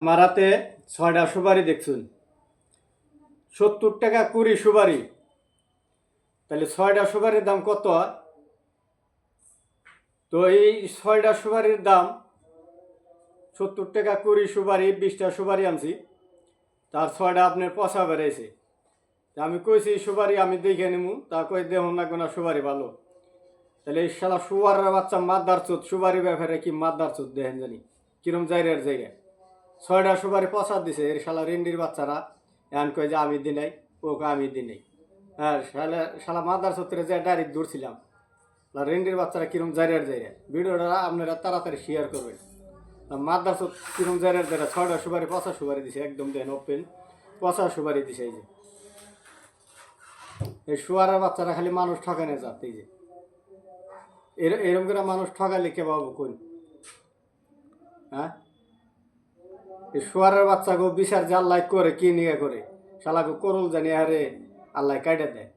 আমার হাতে 6টা সুপারি দেখছুন, 70 টাকা কুড়ি সুপারি। তাহলে 6টা সুপারির দাম কত? তো এই 6টা সুপারির দাম 70 টাকা কুড়ি সুপারি, 20টা সুপারি আনছি, তার 6টা আপনার পচা বেড়েছে। আমি কইছি সুপারি আমি দেখে নিমু, তা কই দেখুন না কোনো সুপারি ভালো। তাহলে এই শালা সুয়ারের বাচ্চা মাদার চোদ, সুপারি ব্যাপারে কি মাদার চোদ দেখেন জানি কিরম জায়গার জায়গায় 6টা সুপারি পচা দিছে। এর শালা রেন্ডির বাচ্চারা এন কয় যে আমি দিই নাই, ওকে আমি দিই নাই। হ্যাঁ, শালা শালা মাদার চোদ্রে যে ডাইরেক্ট দূরছিলাম। রেন্ডির বাচ্চারা কিরম জায়গার জায়গায়, ভিডিওটা আপনারা তাড়াতাড়ি শেয়ার করবেন। মাদার চোদ কিরম জায়গার জায়গায় 6টা সুপারি পচা সুপারি দিছে, একদম দেন ওপেন পচা সুপারি দিছে। এই যে এই শুয়ারের বাচ্চারা খালি মানুষ ঠকানে যাত। এই যে এরকম করে মানুষ ঠকালে কে পাবো কোন? হ্যাঁ, এই শুয়ারের বাচ্চাকে বিচার যে আল্লাহ করে কি নিয়ে করে, শালাকে করল জানি আরে আল্লাহ কাইটা দেয়।